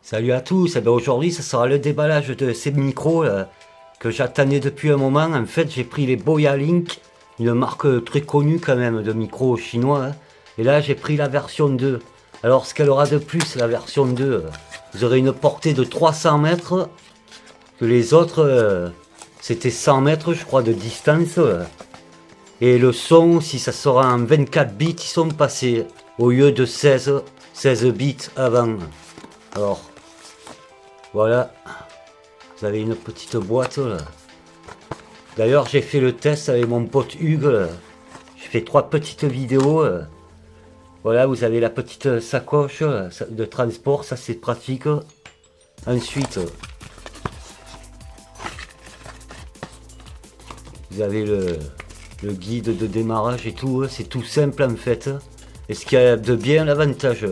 Salut à tous, eh ben aujourd'hui ce sera le déballage de ces micros que j'attendais depuis un moment. En fait j'ai pris les Boya Link, une marque très connue quand même de micros chinois. Et là j'ai pris la version 2. Alors ce qu'elle aura de plus la version 2, vous aurez une portée de 300 mètres, que les autres c'était 100 mètres je crois de distance. Et le son, si ça sera en 24 bits, ils sont passés au lieu de 16 bits avant. Alors voilà, vous avez une petite boîte là. D'ailleurs j'ai fait le test avec mon pote Hugues là. J'ai fait 3 petites vidéos. Voilà, vous avez la petite sacoche là, de transport, ça c'est pratique. Ensuite, vous avez le guide de démarrage et tout, c'est tout simple en fait. Et ce qu'il y a de bien, l'avantage,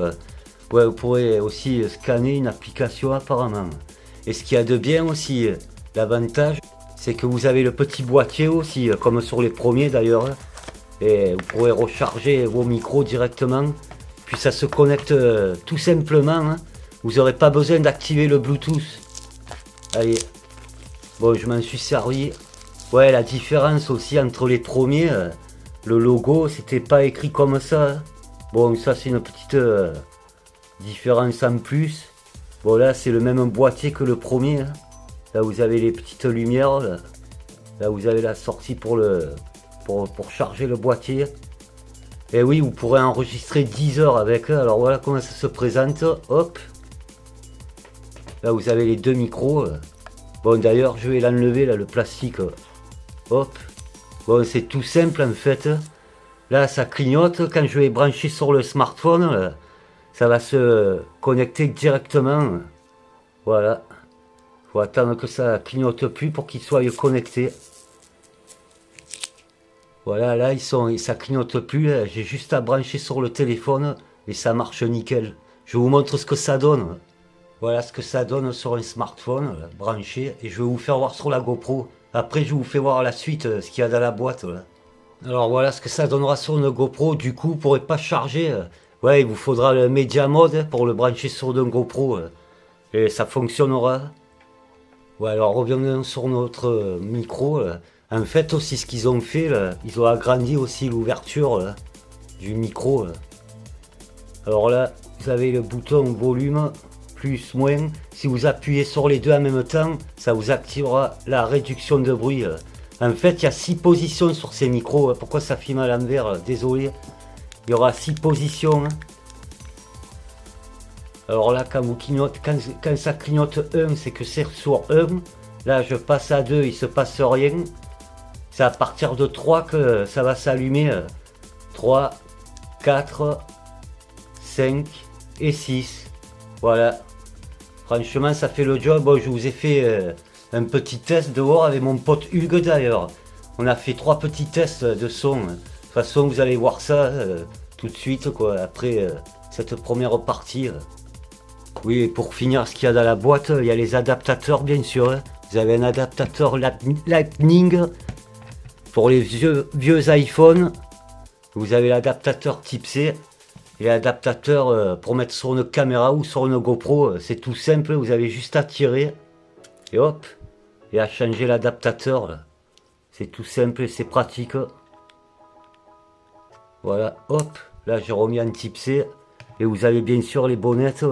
ouais, vous pourrez aussi scanner une application apparemment. Et ce qu'il y a de bien aussi, l'avantage, c'est que vous avez le petit boîtier aussi, comme sur les premiers d'ailleurs. Et vous pourrez recharger vos micros directement. Puis ça se connecte tout simplement. Vous n'aurez pas besoin d'activer le Bluetooth. Allez, bon, je m'en suis servi. Ouais, la différence aussi entre les premiers, le logo, c'était pas écrit comme ça. Bon, ça c'est une petite différence en plus. Bon, là c'est le même boîtier que le premier. Là vous avez les petites lumières. Là vous avez la sortie pour charger le boîtier. Et oui, vous pourrez enregistrer 10 heures avec. Alors voilà comment ça se présente. Hop. Là vous avez les deux micros. Bon, d'ailleurs je vais l'enlever là, le plastique. Hop. Bon, c'est tout simple en fait. Là ça clignote. Quand je vais brancher sur le smartphone, ça va se connecter directement. Voilà. Faut attendre que ça clignote plus pour qu'il soit connecté. Voilà, là ça clignote plus. J'ai juste à brancher sur le téléphone et ça marche nickel. Je vous montre ce que ça donne. Voilà ce que ça donne sur un smartphone branché, et je vais vous faire voir sur la GoPro. Après je vous fais voir la suite, ce qu'il y a dans la boîte là. Alors voilà ce que ça donnera sur une GoPro. Du coup, vous pourrez pas charger. Ouais, il vous faudra le Media Mode pour le brancher sur une GoPro. Et ça fonctionnera. Ouais, alors revenons sur notre micro. En fait aussi ce qu'ils ont fait, là, ils ont agrandi aussi l'ouverture du micro. Alors là, vous avez le bouton volume, plus, moins. Si vous appuyez sur les deux en même temps, ça vous activera la réduction de bruit. En fait, il y a 6 positions sur ces micros. Pourquoi ça filme à l'envers? Désolé. Il y aura 6 positions. Alors là, quand ça clignote 1, c'est que c'est sur 1. Là, je passe à 2, il se passe rien. C'est à partir de 3 que ça va s'allumer. 3, 4, 5 et 6. Voilà. Franchement, ça fait le job. Bon, je vous ai fait un petit test dehors avec mon pote Hugues d'ailleurs. On a fait 3 petits tests de son. De toute façon, vous allez voir ça tout de suite, quoi, après cette première partie. Oui, et pour finir, ce qu'il y a dans la boîte, il y a les adaptateurs, bien sûr. Vous avez un adaptateur Lightning pour les vieux iPhones. Vous avez l'adaptateur type C et l'adaptateur pour mettre sur une caméra ou sur une GoPro. C'est tout simple, vous avez juste à tirer et hop, et à changer l'adaptateur. C'est tout simple et c'est pratique. Voilà, hop, là j'ai remis en type C. Et vous avez bien sûr les bonnettes.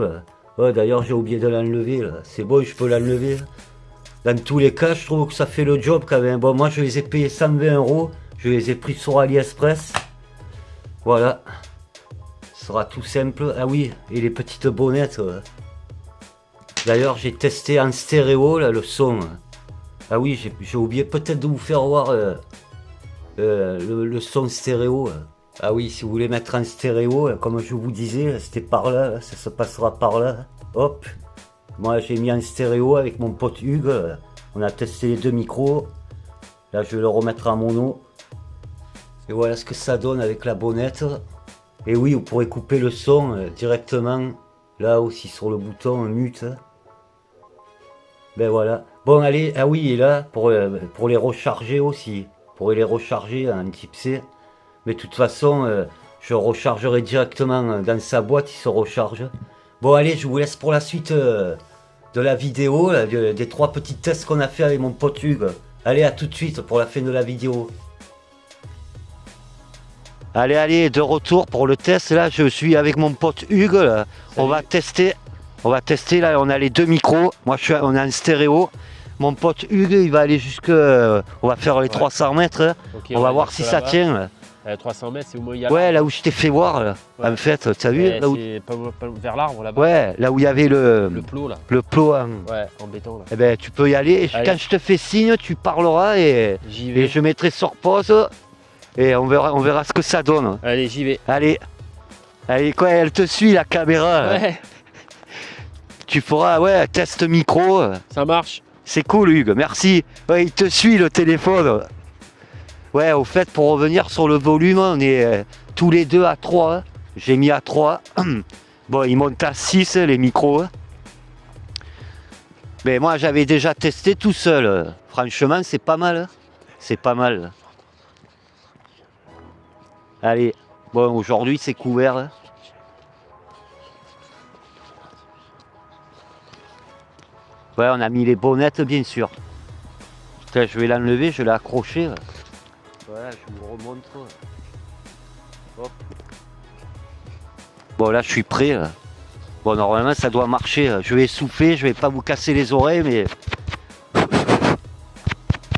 Ouais, d'ailleurs j'ai oublié de l'enlever. C'est bon, je peux l'enlever. Dans tous les cas, je trouve que ça fait le job quand même. Bon, moi je les ai payés 120 euros. Je les ai pris sur AliExpress. Voilà. Ce sera tout simple. Ah oui, et les petites bonnettes. D'ailleurs, j'ai testé en stéréo là, le son. Ah oui, j'ai oublié peut-être de vous faire voir le son stéréo. Ah oui, si vous voulez mettre en stéréo, comme je vous disais, c'était par là, ça se passera par là. Hop. Moi j'ai mis en stéréo avec mon pote Hugues. On a testé les deux micros. Là je vais le remettre en mono. Et voilà ce que ça donne avec la bonnette. Et oui, vous pourrez couper le son directement. Là aussi sur le bouton mute. Ben voilà. Bon allez, ah oui, et là pour les recharger aussi. Vous pourrez les recharger en type C. Mais de toute façon, je rechargerai directement dans sa boîte, il se recharge. Bon, allez, je vous laisse pour la suite de la vidéo, là, des 3 petits tests qu'on a fait avec mon pote Hugues. Allez, à tout de suite pour la fin de la vidéo. Allez, de retour pour le test. Là, je suis avec mon pote Hugues. Là. On va tester. Là, on a les 2 micros. Moi, on a un stéréo. Mon pote Hugues, il va aller jusque. On va faire les 300 mètres. Okay, on va voir si ça tient. 300 mètres, c'est où il y a. Ouais, là où je t'ai fait voir. Là. Ouais. En fait, tu as vu là où... pas vers l'arbre là-bas. Ouais, là où il y avait le plot là. Le plot en... Ouais, en béton là. Eh ben, tu peux y aller. Quand je te fais signe, tu parleras et je mettrai sur pause. Et on verra ce que ça donne. Allez, j'y vais. Allez, quoi, elle te suit la caméra. Ouais. Tu feras, ouais, test micro. Ça marche. C'est cool, Hugues, merci. Ouais, il te suit le téléphone. Ouais, au fait, pour revenir sur le volume, on est tous les deux à 3. J'ai mis à 3. Bon, il monte à 6 les micros. Mais moi, j'avais déjà testé tout seul. Franchement, c'est pas mal. C'est pas mal. Allez, bon, aujourd'hui c'est couvert. Ouais, on a mis les bonnettes, bien sûr. Putain, je vais l'enlever, je l'ai accroché. Voilà, je vous remontre. Hop. Bon, là, je suis prêt. Là. Bon, normalement, ça doit marcher. Je vais souffler, je vais pas vous casser les oreilles, mais...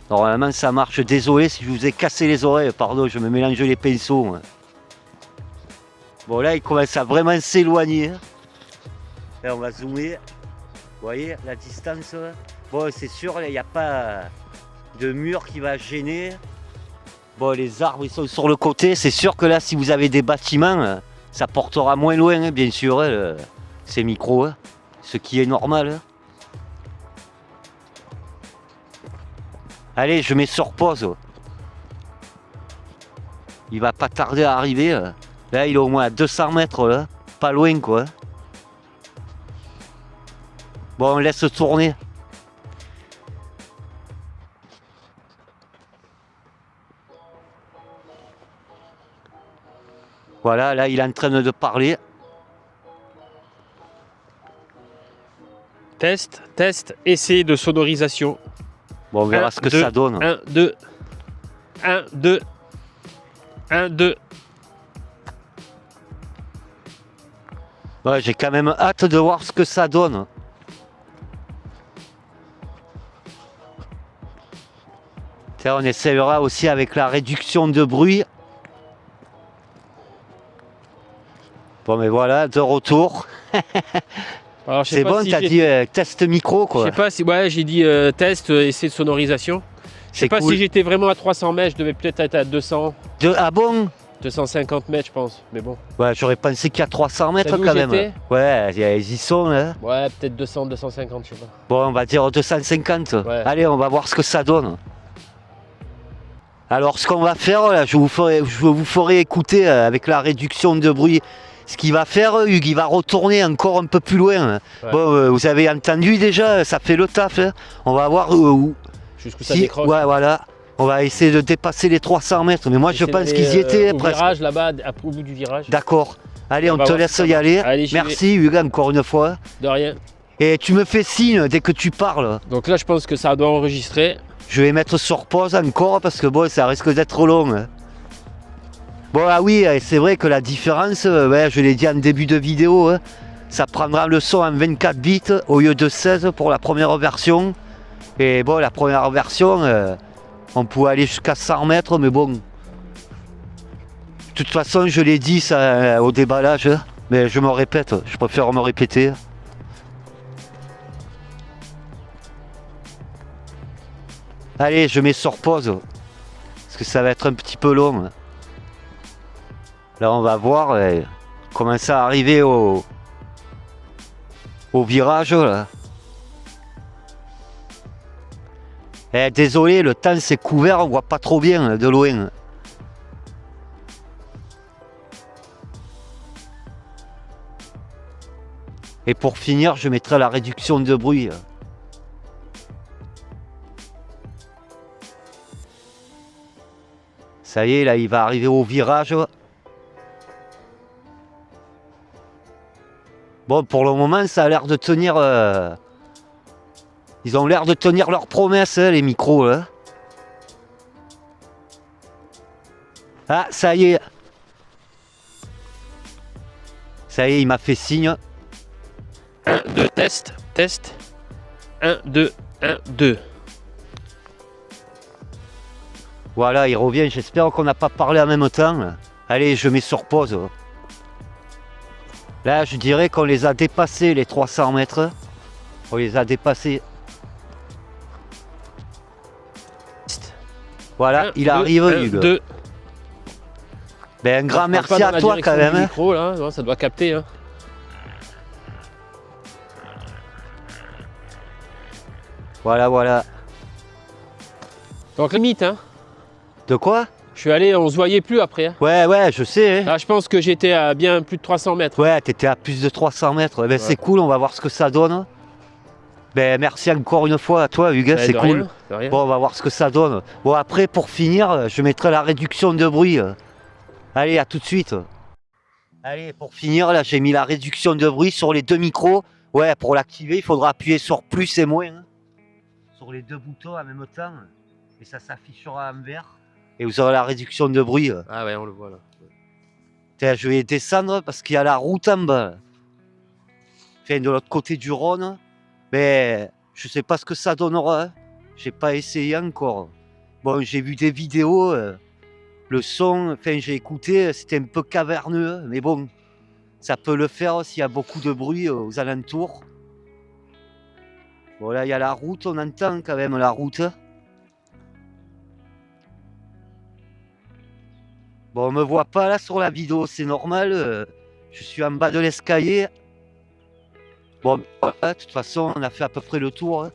Normalement ça marche, désolé si je vous ai cassé les oreilles, pardon, je me mélange les pinceaux. Bon là il commence à vraiment s'éloigner. Là on va zoomer, vous voyez la distance. Bon c'est sûr, il n'y a pas de mur qui va gêner. Bon les arbres ils sont sur le côté, c'est sûr que là si vous avez des bâtiments, ça portera moins loin bien sûr, ces micros, ce qui est normal. Allez, je mets sur pause. Il va pas tarder à arriver. Là, il est au moins à 200 mètres, là. Pas loin, quoi. Bon, on laisse tourner. Voilà, là, il est en train de parler. Test, essai de sonorisation. Bon, on verra ce que ça donne. 1, 2. 1, 2. 1, 2. Ouais, j'ai quand même hâte de voir ce que ça donne. Tiens, on essayera aussi avec la réduction de bruit. Bon, mais voilà, de retour. C'est bon, si t'as dit test micro, quoi. Je sais pas si, ouais, j'ai dit test, essai de sonorisation. Je sais pas cool. Si j'étais vraiment à 300 mètres, je devais peut-être être à 200. Ah bon? 250 mètres, je pense, mais bon. Ouais, j'aurais pensé qu'il y a 300 mètres quand même. Ouais, ils y sont, là. Ouais, peut-être 200, 250, je sais pas. Bon, on va dire 250. Ouais. Allez, on va voir ce que ça donne. Alors, ce qu'on va faire, là, je vous ferai écouter avec la réduction de bruit. Ce qu'il va faire, Hugues, il va retourner encore un peu plus loin. Ouais. Bon, vous avez entendu déjà, ça fait le taf. Hein. On va voir jusqu'où ça décroche. Ouais, voilà. On va essayer de dépasser les 300 mètres. Mais moi, je pense qu'ils y étaient au presque. Virage là-bas, au bout du virage. D'accord. Allez, on te laisse y aller. Allez, merci, Hugues, encore une fois. De rien. Et tu me fais signe dès que tu parles. Donc là, je pense que ça doit enregistrer. Je vais mettre sur pause encore parce que bon, ça risque d'être long. Hein. Bon, ah oui, c'est vrai que la différence, ouais, je l'ai dit en début de vidéo, hein, ça prendra le son en 24 bits au lieu de 16 pour la première version. Et bon, la première version, on pouvait aller jusqu'à 100 mètres, mais bon. De toute façon, je l'ai dit ça au déballage, hein, mais je me répète, je préfère me répéter. Allez, je mets sur pause, parce que ça va être un petit peu long. Là, on va voir comment ça arriver au virage. Là. Désolé, le temps c'est couvert, on voit pas trop bien de loin. Et pour finir, je mettrai la réduction de bruit. Ça y est, là, il va arriver au virage. Bon, pour le moment, ça a l'air de tenir... Ils ont l'air de tenir leurs promesses, hein, les micros, là. Ah, ça y est. Ça y est, il m'a fait signe. 1, 2, test, test. 1, 2, 1, 2. Voilà, il revient. J'espère qu'on n'a pas parlé en même temps. Allez, je mets sur pause. Là, je dirais qu'on les a dépassés, les 300 mètres. On les a dépassés. Voilà, il arrive, Hugues. 2. Ben, un grand merci à toi quand même. Micro, là. Non, ça doit capter. Hein. Voilà, voilà. Donc limite, hein. De quoi? Je suis allé, on se voyait plus après. Hein. Ouais, je sais. Hein. Là, je pense que j'étais à bien plus de 300 mètres. Ouais, t'étais à plus de 300 mètres. Ben, ouais. C'est cool, on va voir ce que ça donne. Ben, merci encore une fois à toi, Hugues, ben, c'est cool. Rien. Bon, on va voir ce que ça donne. Bon, après, pour finir, je mettrai la réduction de bruit. Allez, à tout de suite. Allez, pour finir, là, j'ai mis la réduction de bruit sur les deux micros. Ouais, pour l'activer, il faudra appuyer sur plus et moins. Hein. Sur les deux boutons en même temps. Et ça s'affichera en vert. Et vous aurez la réduction de bruit. Ah ouais, on le voit là. Tiens, je vais descendre parce qu'il y a la route en bas. Enfin, de l'autre côté du Rhône. Mais je sais pas ce que ça donnera. Hein. J'ai pas essayé encore. Bon, j'ai vu des vidéos. Le son, enfin, j'ai écouté, c'était un peu caverneux. Mais bon, ça peut le faire s'il y a beaucoup de bruit aux alentours. Bon, là, il y a la route. On entend quand même la route. Bon, on me voit pas là sur la vidéo, c'est normal. Je suis en bas de l'escalier. Bon, de toute façon, on a fait à peu près le tour. Hein.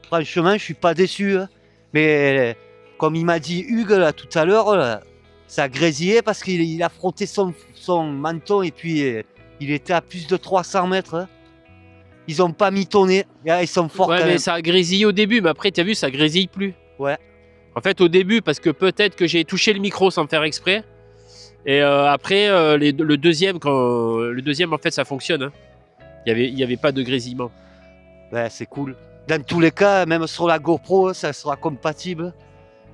Franchement, je suis pas déçu. Hein. Mais comme il m'a dit Hugues là tout à l'heure, ça grésillait parce qu'il a frotté son menton et puis il était à plus de 300 mètres. Hein. Ils ont pas mitonné. Ils sont forts ouais, quand mais même. Ça a grésillé au début, mais après, tu as vu, ça grésille plus. Ouais. En fait, au début, parce que peut-être que j'ai touché le micro sans faire exprès. Et après, le deuxième, en fait, ça fonctionne. Hein. Il y avait pas de grésillement. Ouais, c'est cool. Dans tous les cas, même sur la GoPro, ça sera compatible.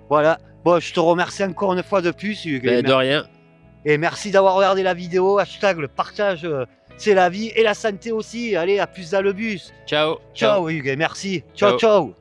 Voilà. Bon, je te remercie encore une fois de plus, Hugues. Ben, de rien. Et merci d'avoir regardé la vidéo. Hashtag le partage, c'est la vie et la santé aussi. Allez, à plus dans le bus. Ciao. Ciao, Hugues. Merci. Ciao, ciao.